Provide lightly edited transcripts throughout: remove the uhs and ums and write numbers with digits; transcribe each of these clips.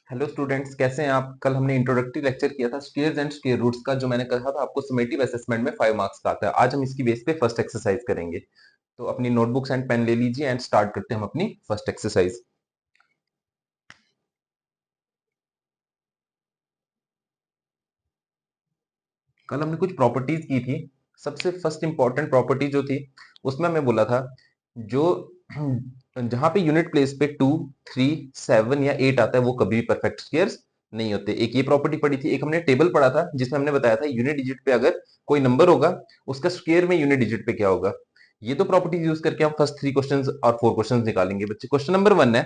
Hello students, कैसे हैं आप? कल हमने इंट्रोडक्टरी लेक्चर किया था स्क्वेयर्स एंड स्क्वेयर रूट्स का, जो मैंने कहा था आपको समेटिव असेसमेंट में 5 मार्क्स का आता है। आज हम इसकी बेस पे फर्स्ट एक्सरसाइज करेंगे। तो अपनी नोटबुक्स एंड पेन ले लीजिए एंड स्टार्ट करते हैं हम अपनी फर्स्ट एक्सरसाइज। कल हमने कुछ प्रॉपर्टीज की थी। सबसे फर्स्ट इंपॉर्टेंट प्रॉपर्टी जो थी, उसमें हमें बोला था जो जहां पे यूनिट प्लेस पे 2, 3, 7 या 8 आता है वो कभी भी परफेक्ट स्क्वेयर्स नहीं होते। एक ये प्रॉपर्टी पढ़ी थी, एक हमने टेबल पढ़ा था जिसमें हमने बताया था यूनिट डिजिट पे अगर कोई नंबर होगा उसका स्क्वायर में यूनिट डिजिट पे क्या होगा। ये दो प्रॉपर्टीज यूज करके हम फर्स्ट 3 क्वेश्चंस और 4 क्वेश्चंस निकालेंगे बच्चे। क्वेश्चन नंबर 1 है,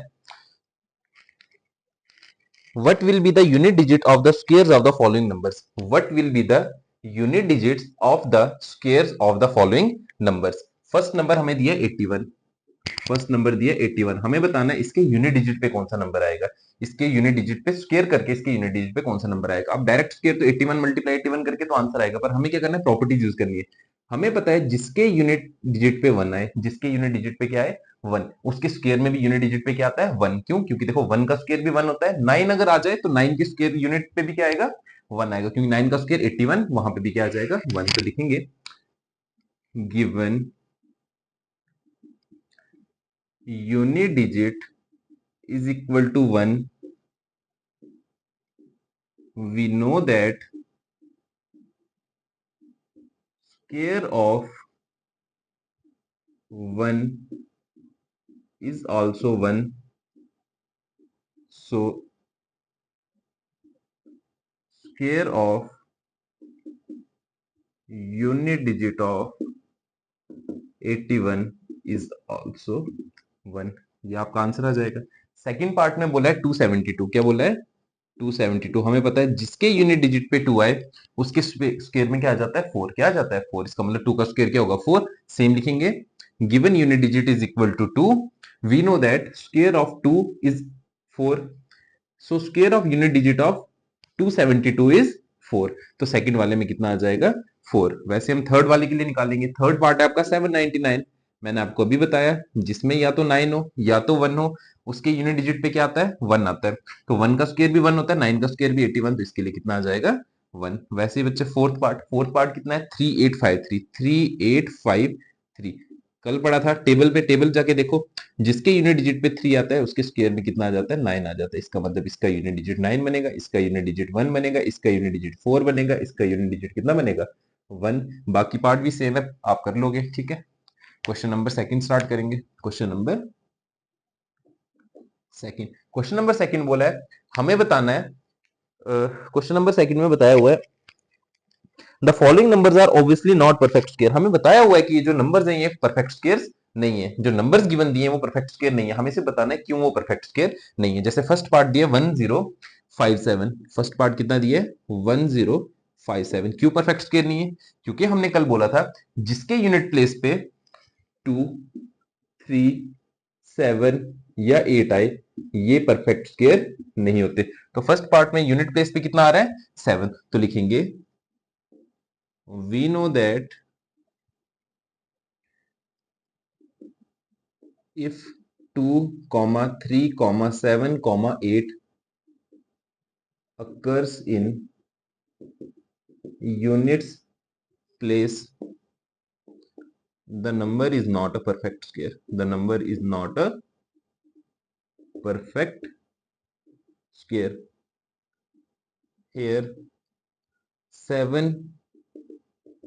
what will be the unit digit of the squares of the following numbers? What will be the unit digits of the squares of the following numbers? First number हमें दिया 81। First number दिया 81। हमें बताना है इसके unit digit पे कौन सा नंबर आएगा। इसके यूनिट डिजिट पे स्क्वायर करके इसके यूनिट डिजिट पे कौन सा नंबर आएगा। अब डायरेक्ट स्क्वायर तो 81 मल्टीप्लाई 81 करके तो आंसर आएगा, पर हमें क्या करना है, प्रॉपर्टीज यूज करनी है। हमें पता है जिसके यूनिट डिजिट पे 1 आए, जिसके यूनिट डिजिट पे क्या है 1, उसके स्क्वायर में भी यूनिट डिजिट पे क्या आता है 1। क्यों? क्योंकि देखो 1 का स्क्वायर भी 1 होता है। 9 अगर आ जाए तो 9 के स्क्वायर यूनिट पे भी क्या आएगा 1 आएगा, क्योंकि 9 का स्क्वायर 81, वहां पे भी क्या आ जाएगा 1। तो लिखेंगे given unit digit is equal to 1, we know that square of 1 is also 1. So square of unit digit of 81 is also 1। ये आपका आंसर आ जाएगा। सेकंड पार्ट में बोला है 272। क्या बोला है 272। हमें पता है जिसके यूनिट डिजिट पे 2 आए उसके स्क्वायर में क्या आ जाता है 4। क्या आ जाता है 4। इसका मतलब 2 का स्क्वायर क्या होगा 4। सेम लिखेंगे, given unit digit is equal to 2, we know that square of 2 is 4। So square of unit digit of 272 is 4। तो सेकंड वाले में कितना आ जाएगा 4। वैसे हम थर्ड वाले के लिए निकालेंगे। थर्ड पार्ट है आपका 799। मैंने आपको अभी बताया जिसमें या तो 9 हो या तो 1 हो, उसके यूनिट डिजिट पे क्या आता है 1 आता है। तो 1 का स्क्वायर भी 1 होता है, 9 का स्क्वायर भी 81, तो इसके लिए कितना आ जाएगा 1। वैसे ही बच्चे फोर्थ पार्ट कितना है 3853। 3853 कल पढ़ा था। टेबल पे टेबल जाके देखो, जिसके यूनिट डिजिट पे 3 आता है उसके स्क्वायर में कितना आ जाता है 9 आ जाता है। इसका मतलब इसका यूनिट डिजिट 9 बनेगा, इसका यूनिट डिजिट 1 बनेगा, इसका यूनिट डिजिट 4 बनेगा, इसका यूनिट डिजिट कितना बनेगा 1। बाकी पार्ट भी सेम है, आप कर लोगे। ठीक है, क्वेश्चन नंबर सेकंड स्टार्ट करेंगे। क्वेश्चन नंबर सेकंड बोला है, हमें बताना है, क्वेश्चन नंबर सेकंड में बताया हुआ है the following numbers are obviously not perfect square. हमें बताया हुआ है कि ये जो नंबर्स हैं ये परफेक्ट स्क्वायर्स नहीं है। जो नंबर्स गिवन दिए हैं वो परफेक्ट स्क्वायर नहीं है। हमें सिर्फ बताना है क्यों वो परफेक्ट स्क्वायर नहीं है। जैसे फर्स्ट पार्ट दिया 1057। फर्स्ट पार्ट कितना दिया है 1057। क्यों परफेक्ट स्क्वायर नहीं है? क्योंकि हमने कल बोला था जिसके यूनिट प्लेस पे 2, 3, 7 या 8 आए ये परफेक्ट स्क्वायर नहीं होते। तो फर्स्ट पार्ट में यूनिट प्लेस पे कितना आ रहा है 7, तो लिखेंगे we know that if 2, 3, 7, 8 occurs in units place, the number is not a perfect square. The number is not a perfect square. Here 7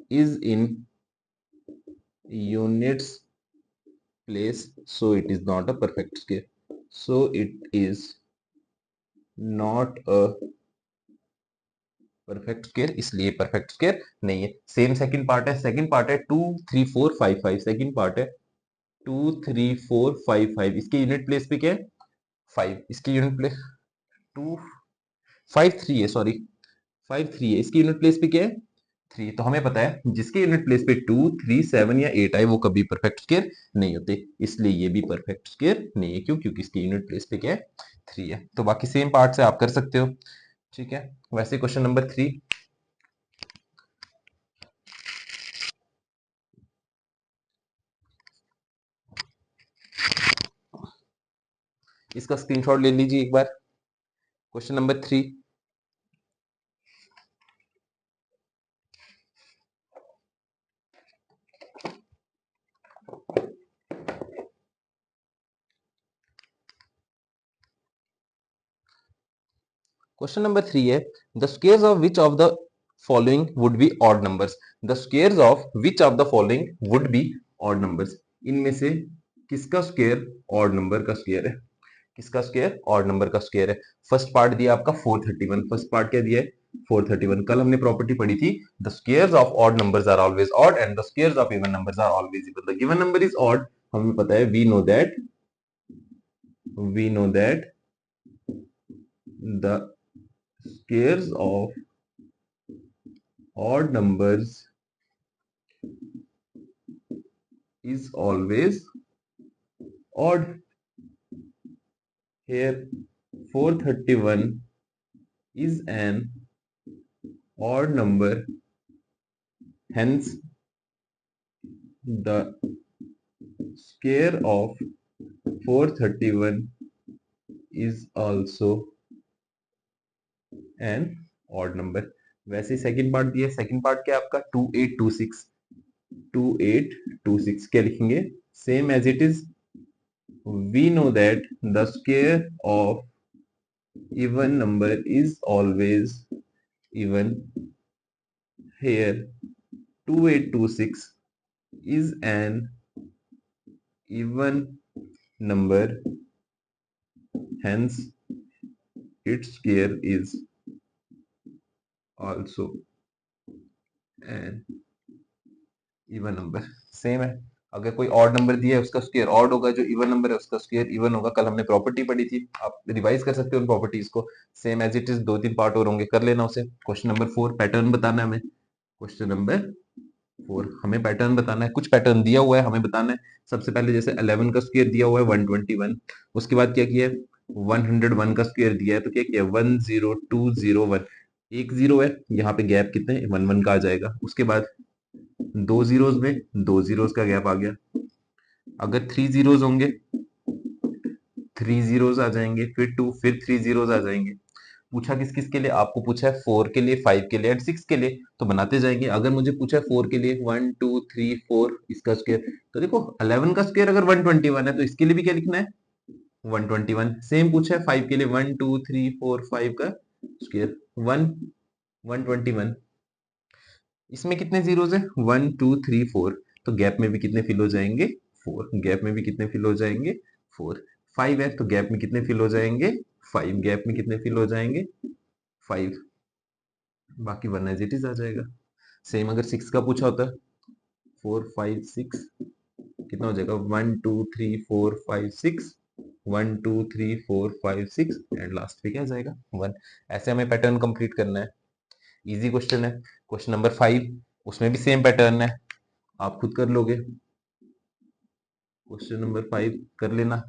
is in units place, so it is not a perfect square. So it is not a perfect square, इसलिए perfect square नहीं है। Same second part है 2, 3, 4, 5, 5। Second part है 2, 3, 4, 5, 5। इसके unit place पे क्या है 5। इसकी यूनिट प्लेस 2, 5, 3 है, सॉरी 5, 3 है। इसकी यूनिट प्लेस पे क्या है 3। तो हमें पता है जिसके यूनिट प्लेस पे 2, 3, 7 या 8 आए वो कभी परफेक्ट स्क्वायर नहीं होते, इसलिए ये भी परफेक्ट स्क्वायर नहीं है। क्यों? क्योंकि इसकी यूनिट प्लेस पे क्या है 3 है। तो बाकी सेम पार्ट से आप कर सकते हो। ठीक है, वैसे क्वेश्चन नंबर 3, इसका स्क्रीनशॉट ले लीजिए एक बार। क्वेश्चन नंबर 3, क्वेश्चन नंबर 3 है the squares of which of the following would be odd numbers, the squares of which of the following would be odd numbers, इनमें से किसका स्क्वायर ऑड नंबर का square है, किसका स्क्वायर ऑड नंबर का square है। First part दिया आपका 431, फर्स्ट पार्ट क्या दिया है 431। कल हमने प्रॉपर्टी पढ़ी थी the squares of odd numbers are always odd and the squares of even numbers are always even. The given number is odd, हमें पता है, we know that the squares of odd numbers is always odd. Here 431 is an odd number, hence the square of 431 is also an odd number। वैसे second part दिया, second part क्या आपका 2826, 2826 क्या लिखेंगे, same as it is we know that the square of even number is always even। Here 2826 is an even number, hence its square is also an even number। Same है, अगर कोई odd number दिया है उसका square odd होगा, जो even number है उसका स्क्वायर इवन होगा। कल हमने प्रॉपर्टी पढ़ी थी, आप रिवाइज कर सकते हो उन प्रॉपर्टीज को, same as it is. 2-3 part और होंगे, कर लेना उसे। क्वेश्चन नंबर 4 पैटर्न बताना है हमें। क्वेश्चन नंबर 4 हमें पैटर्न बताना है, कुछ पैटर्न दिया हुआ है हमें बताना है। सबसे पहले जैसे 11 का स्क्वायर दिया हुआ है 121, उसके बाद क्या किया है 101 का स्क्वायर दिया है, तो क्या किया 10201, एक जीरो है यहाँ पे, गैप कितने 11 का आ जाएगा। उसके बाद दो जीरोस में दो जीरोस का गैप आ गया। अगर 3 जीरोस होंगे 3 जीरोस आ जाएंगे, फिर 2, फिर 3 जीरोस आ जाएंगे। पूछा किस किस के लिए, आपको पूछा है 4 के लिए, 5 के लिए एंड 6 के लिए, तो बनाते जाएंगे। अगर मुझे पूछा है 4 के लिए 1 2 3 4 इसका स्क्वायर, तो देखो 11 का स्क्वायर अगर 121 है तो इसके लिए भी क्या लिखना है 121। सेम पूछा है 5 के लिए 1 2 3 4 5 का स्क्वायर 121। इसमें कितने जीरोस है 1 2 3 4, तो गैप में भी कितने फिल हो जाएंगे 4, गैप में भी कितने फिल हो जाएंगे 4। 5 है तो गैप में कितने फिल हो जाएंगे 5, गैप में कितने फिल हो जाएंगे 5, बाकी 1 एज इट इज आ जाएगा। सेम अगर 6 का पूछा होता 4 5 6, कितना हो जाएगा 1 2 3 4 5 6, 1 2 3 4 5 6 एंड लास्ट पे क्या आ जाएगा 1। ऐसे हमें पैटर्न कंप्लीट करना है, इजी क्वेश्चन है। क्वेश्चन नंबर 5 उसमें भी सेम पैटर्न है, आप खुद कर लोगे। क्वेश्चन नंबर 5 कर लेना,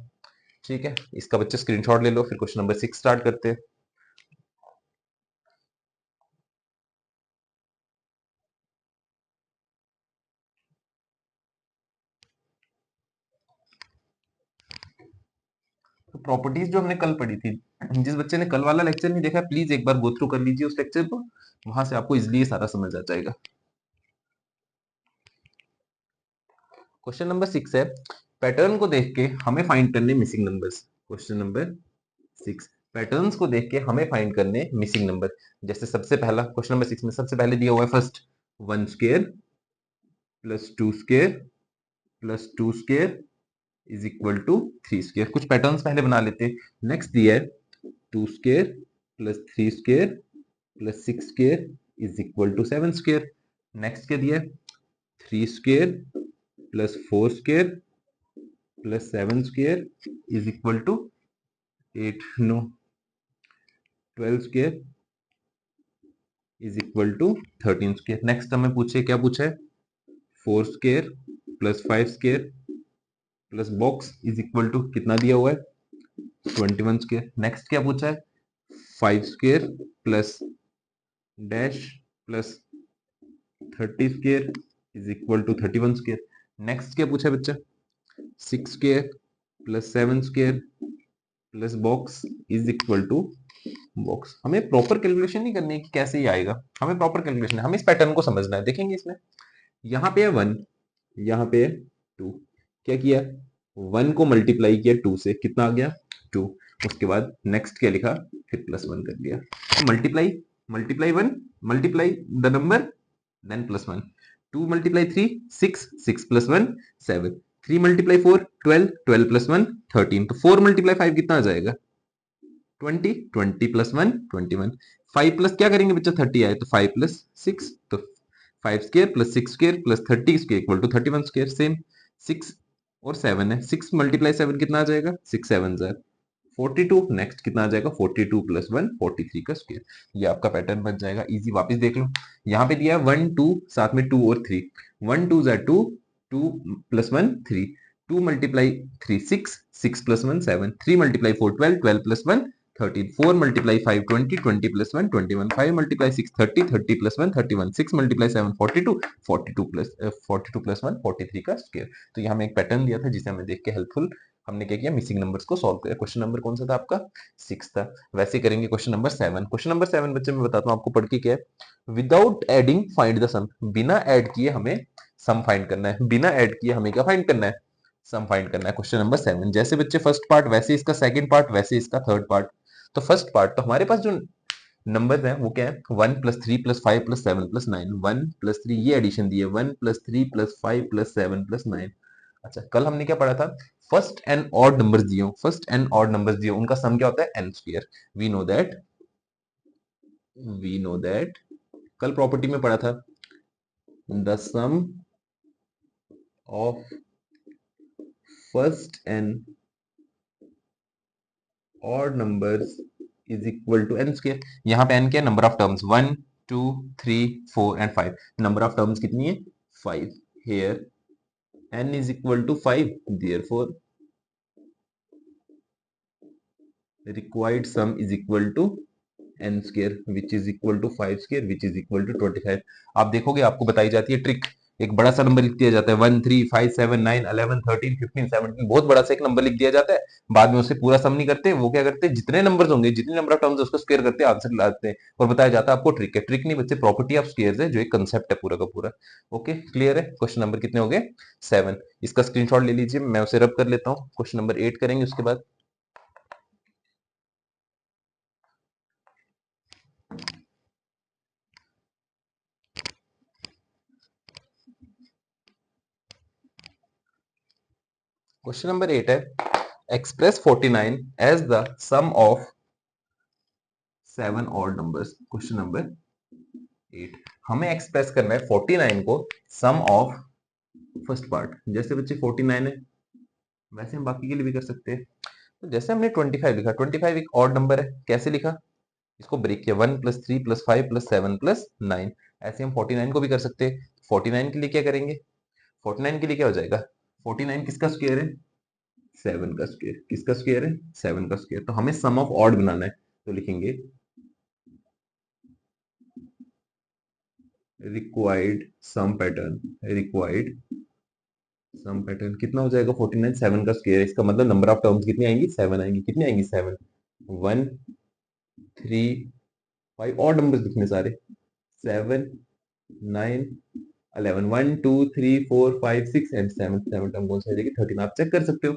ठीक है। इसका बच्चे स्क्रीनशॉट ले लो, फिर क्वेश्चन नंबर 6 स्टार्ट करते हैं। तो प्रॉपर्टीज जो हमने कल पढ़ी थी, जिस बच्चे ने कल वाला लेक्चर नहीं देखा प्लीज एक बार गो थ्रू कर लीजिए उस लेक्चर को, वहां से आपको इजिली सारा समझ आ जाएगा। क्वेश्चन नंबर 6 है पैटर्न को देख के हमें फाइंड करने missing numbers. Question number 6 patterns को देख के हमें फाइंड करने मिसिंग नंबर। जैसे सबसे पहला क्वेश्चन नंबर 6 में सबसे पहले दिया हुआ है first 1 square plus 2 square plus 2 square is equal to 3 square. कुछ पैटर्न्स पहले बना लेते हैं। नेक्स्ट दिया है 2 square plus 3 square plus 6 square is equal to 7 square. Next क्या दिया है 3 square plus 4 square plus 7 square is equal to 8, no 12 square is equal to 13 square. Next हमें पूछे, क्या पूछा है 4 square plus 5 square plus box is equal to कितना दिया हुआ है 21 स्क्वायर। नेक्स्ट क्या पूछा है 5 square plus dash plus 30 square is equal to 31 square. Next क्या पूछा है बच्चा 6 square plus 7 square plus box is equal to box. हमें प्रॉपर कैलकुलेशन नहीं करनी है कि कैसे ही आएगा, हमें प्रॉपर कैलकुलेशन है, हमें इस पैटर्न को समझना है। देखेंगे इसमें यहाँ पे है 1, यहाँ पे है 2, क्या किया 1 को मल्टीप्लाई किया 2 से, कितना आ गया 2। उसके बाद नेक्स्ट क्या लिखा, फिर +1 कर दिया। Multiply multiply 1 multiply the number then +1, 2 multiply 3 6 6 + 1 7, 3 multiply 4 12 12 + 1 13, तो 4 मल्टीप्लाई 5 कितना आ जाएगा 20, 20 + 1 21, 5 प्लस क्या करेंगे बच्चा 30 आए तो 5 + 6, तो 5 square + 6 square + 30 square equal to 31 square. Same 6 और 7 है, 6 मल्टीप्लाई 7 कितना आ जाएगा 6 7 जार 42। नेक्स्ट कितना आ जाएगा 42 + 1 43 का स्क्वायर। ये आपका पैटर्न बन जाएगा इजी। वापस देख लो, यहाँ पे दिया है 1 2 साथ में 2 और 3, 1 2 jar 2, 2 + 1 3, 2 multiply 3 6 6 + 1 7, 3 multiply 4 12 12 + 1 13, 4 multiply 5 20 20 + 1 21, 5 multiply 6 30 30 + 1 31, 6 multiply 7 42 42 + 1 43 का स्क्वायर। तो यहाँ में एक पैटर्न दिया था जिसे हमें देख के हेल्पफुल हमने क्या किया, मिसिंग नंबर्स को सॉल्व किया। क्वेश्चन नंबर कौन सा था आपका 6 था। वैसे करेंगे क्वेश्चन नंबर 7। क्वेश्चन नंबर 7 बच्चे मैं बताता हूँ आपको पढ़ के क्या है। विदाउट एडिंग फाइंड द सम, बिना ऐड किए हमें सम फाइंड करना है, बिना ऐड किए हमें क्या फाइंड करना है सम फाइंड करना है। क्वेश्चन नंबर 7 जैसे बच्चे फर्स्ट पार्ट वैसे इसका सेकंड पार्ट वैसे इसका थर्ड पार्ट। तो फर्स्ट पार्ट तो हमारे पास जो नंबर है वो क्या है 1 + 3 + 5 + 7 + 9, 1 + 3 ये एडिशन दी है 1 + 3 + 5 + 7 + 9। अच्छा कल हमने क्या पढ़ा था, फर्स्ट एंड ऑड नंबर्स दिए हो, फर्स्ट एंड ऑड नंबर्स दिए उनका सम क्या होता है n square. We know that कल प्रॉपर्टी में पढ़ा था the sum of first and odd numbers is equal to n square. यहाँ पे n क्या है number of terms 1 2 3 4 and 5, number of terms कितनी है 5। Here n is equal to 5, therefore required sum is equal to n square which is equal to 5 square which is equal to 25। आप देखोगे आपको बताई जाती है ट्रिक, एक बड़ा सा नंबर लिख दिया जाता है 1 3 5 7 9 11 13 15 17, बहुत बड़ा सा एक नंबर लिख दिया जाता है, बाद में उसे पूरा सम नहीं करते, वो क्या करते हैं जितने नंबर्स होंगे जितने नंबर ऑफ टर्म्स उसको स्क्वायर करते हैं आंसर लाते हैं और बताया जाता है आपको ट्रिक है। ट्रिक नहीं बच्चे प्रॉपर्टी ऑफ स्क्वायर्स है जो एक कंसेप्ट है पूरा का पूरा। ओके क्लियर है। क्वेश्चन नंबर कितने हो गए 7, इसका स्क्रीनशॉट ले लीजिए, मैं उसे रब कर लेता हूँ। क्वेश्चन नंबर 8 करेंगे उसके बाद। क्वेश्चन नंबर 8 है express 49 as the sum of 7 odd numbers. Question number 8 हमें एक्सप्रेस करना है 49 को सम ऑफ फर्स्ट पार्ट। जैसे बच्चे 49 है वैसे हम बाकी के लिए भी कर सकते हैं। तो जैसे हमने 25 लिखा, 25 एक ऑड नंबर है, कैसे लिखा इसको ब्रेक किया 1 + 3 + 5 + 7 + 9, ऐसे हम 49 को भी कर सकते हैं। 49 के लिए क्या करेंगे, 49 के लिए क्या हो जाएगा 49 किसका स्क्वायर है 7 का स्क्वायर, किसका स्क्वायर है 7 का स्क्वायर। तो हमें सम ऑफ ऑड बनाना है तो लिखेंगे रिक्वायर्ड सम पैटर्न कितना हो जाएगा 49 7 का स्क्वायर, इसका मतलब नंबर ऑफ टर्म्स कितनी आएंगी 7 आएंगी। कितनी आएंगी 7 1 3 5 और नंबर्स लिखने सारे 7 9 11 1 2 3 4 5 6 एंड 7 7 टर्म कौन सा है 13। आप चेक कर सकते हो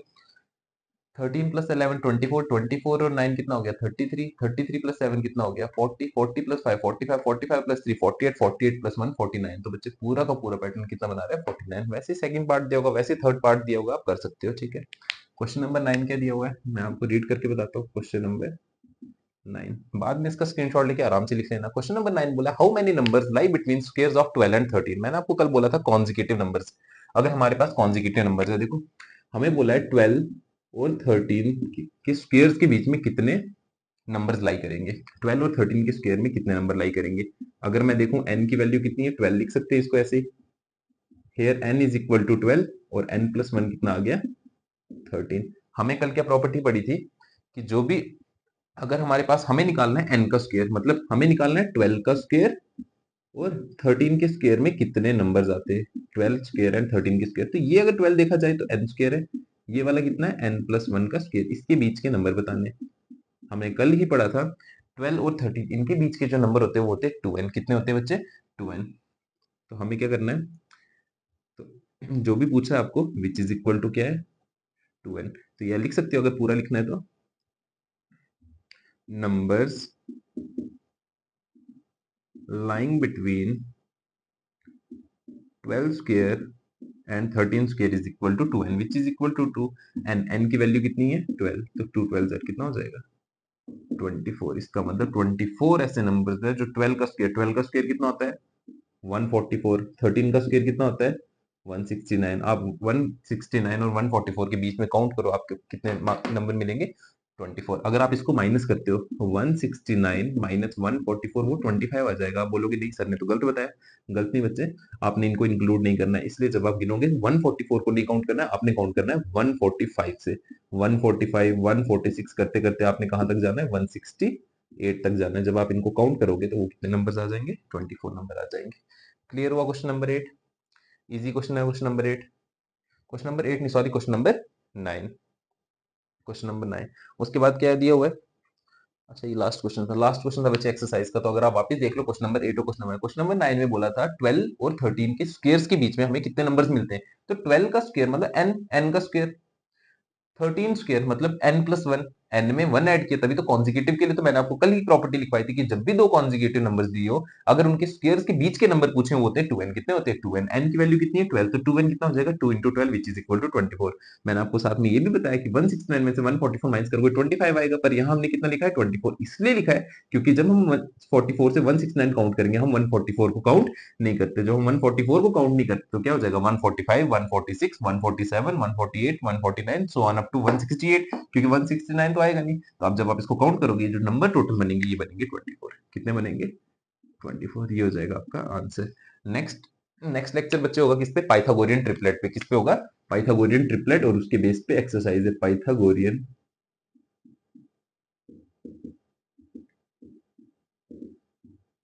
13 + 11 24, 24 और 9 कितना हो गया 33, 33 + 7 कितना हो गया 40, 40 + 5 45, 45 + 3 48, 48 + 1 49। तो बच्चे पूरा का पूरा पैटर्न कितना बना रहे हैं 49। वैसे सेकंड पार्ट दिया होगा वैसे थर्ड पार्ट दिया होगा आप कर सकते हो। ठीक है क्वेश्चन नंबर 9 क्या दिया हुआ है मैं आपको रीड करके बताता हूँ। क्वेश्चन नंबर 9 बाद में इसका स्क्रीनशॉट लेके आराम से लिख लेना। क्वेश्चन नंबर 9 बोला how many numbers lie between squares of 12 and 13। मैंने आपको कल बोला था कॉन्जिक्यूटिव नंबर्स, अगर हमारे पास कॉन्जिक्यूटिव नंबर्स है, देखो हमें बोला है 12 और 13 के स्क्वायर्स के बीच में कितने नंबर्स लाई करेंगे, 12 और 13 के स्क्वायर में कितने नंबर लाई करेंगे। अगर मैं देखूं n की वैल्यू कितनी है 12 लिख सकते हैं इसको ऐसे ही, here n is equal to 12 और n + 1 कितना आ गया 13। हमें कल क्या प्रॉपर्टी पड़ी थी कि जो भी अगर हमारे पास हमें निकालना है n का स्क्वायर, मतलब हमें निकालना है 12 का स्क्वायर और 13 के स्क्वायर में कितने नंबर्स आते हैं 12 स्क्वायर एंड 13 के स्क्वायर। तो ये अगर 12 देखा जाए तो n स्क्वायर है, ये वाला कितना है n + 1 का स्क्वायर, इसके बीच के नंबर बताने। हमने कल ही पढ़ा था 12 और 13 इनके बीच के जो नंबर होते हैं वो होते हैं 2n। कितने होते हैं बच्चे? 2n। तो हमें क्या करना है, तो जो भी पूछा है आपको विच इज इक्वल टू क्या है? 2n। तो यह लिख सकते हो अगर पूरा लिखना है तो, numbers lying between 12 square and 13 square is equal to 2n which is equal to 2। and n की वैल्यू कितनी है? 12। तो 2 12 कितना हो जाएगा? 24। इसका मतलब 24 ऐसे नंबर्स है जो 12 का स्क्वायर कितना होता है? 144। 13 का स्क्वायर कितना होता है? 169। आप 169 और 144 के बीच में काउंट करो, आपके कितने नंबर मिलेंगे? 24। अगर आप इसको माइनस करते हो 169 माइनस 144 वो 25 आ जाएगा। आप बोलोगे नहीं सर ने तो गलत बताया। गलत नहीं बच्चे, आपने इनको इंक्लूड नहीं करना है। इसलिए जब आप गिनोगे 144 को नहीं काउंट करना है, आपने काउंट करना है 145 से। 145 146 करते करते आपने कहां तक जाना है? 168 तक जाना है। जब आप इनको काउंट करोगे तो वो कितने नंबर आ जाएंगे? 24 नंबर आ जाएंगे। क्लियर हुआ क्वेश्चन नंबर 8? इजी क्वेश्चन है क्वेश्चन नंबर 8। क्वेश्चन नंबर 8 नहीं, sorry, question number 9। Question number 9। उसके बाद क्या दिया हुआ है? अच्छा, ये लास्ट क्वेश्चन था। लास्ट क्वेश्चन था बच्चे एक्सरसाइज का। तो अगर आप वापस देख लो क्वेश्चन नंबर 8 और क्वेश्चन नंबर 9 में बोला था 12 और 13 के स्क्वायर्स के बीच में हमें कितने नंबर्स मिलते हैं। तो 12 का स्क्वायर मतलब n, n का स्क्वायर। 13 स्क्वायर मतलब n प्लस 1। n में 1 ऐड किया तभी तो कॉन्जिक्यूटिव के लिए तो मैंने आपको कल ही प्रॉपर्टी लिखवाई थी कि जब भी दो कॉन्जिक्यूटिव नंबर्स दिए हो, अगर उनके स्क्वायर्स के बीच के नंबर पूछे वो होते हैं 2n। कितने होते हैं? 2n। n की वैल्यू कितनी है? 12। तो 2n कितना हो जाएगा? 2 into 12 which is equal to 24। मैंने आपको साथ में ये भी बताया कि 169 में से 144 माइनस करोगे 25 आएगा, पर यहाँ हमने कितना लिखा है? 24। इसलिए लिखा है क्योंकि जब हम 44 से 169 काउंट करेंगे, हम 144 को काउंट नहीं करते। जब हम 144 को काउंट नहीं करते तो क्या हो जाएगा? 145 146 147 148 149 सो ऑन अप टू 168, क्योंकि 169 तो आएगा नहीं। तो अब जब आप इसको काउंट करोगे जो नंबर टोटल बनेंगे ये बनेंगे 24। कितने बनेंगे? 24। ये हो जाएगा आपका आंसर। नेक्स्ट नेक्स्ट लेक्चर बच्चे होगा किस पे? पाइथागोरियन ट्रिपलेट पे। किस पे होगा? पाइथागोरियन ट्रिपलेट, और उसके बेस पे एक्सरसाइज है पाइथागोरियन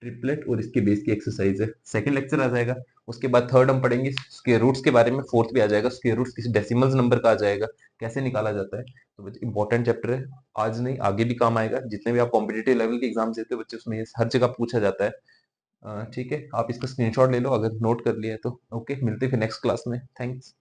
ट्रिपलेट, और इसके बेस की एक्सरसाइज है। सेकंड लेक्चर आ जाएगा। उसके बाद थर्ड हम पढ़ेंगे स्क्वायर रूट्स के बारे में। फोर्थ भी आ जाएगा स्क्वायर रूट्स किसी डेसिमल्स नंबर का आ जाएगा, कैसे निकाला जाता है। तो बच्चे इंपॉर्टेंट चैप्टर है, आज नहीं आगे भी काम आएगा। जितने भी आप कॉम्पिटेटिव लेवल के एग्जाम देते हो बच्चे, उसमें ये हर जगह पूछा जाता है। ठीक है, आप इसका स्क्रीनशॉट ले लो अगर नोट कर लिया है तो। ओके, मिलते हैं फिर नेक्स्ट क्लास में। थैंक्स।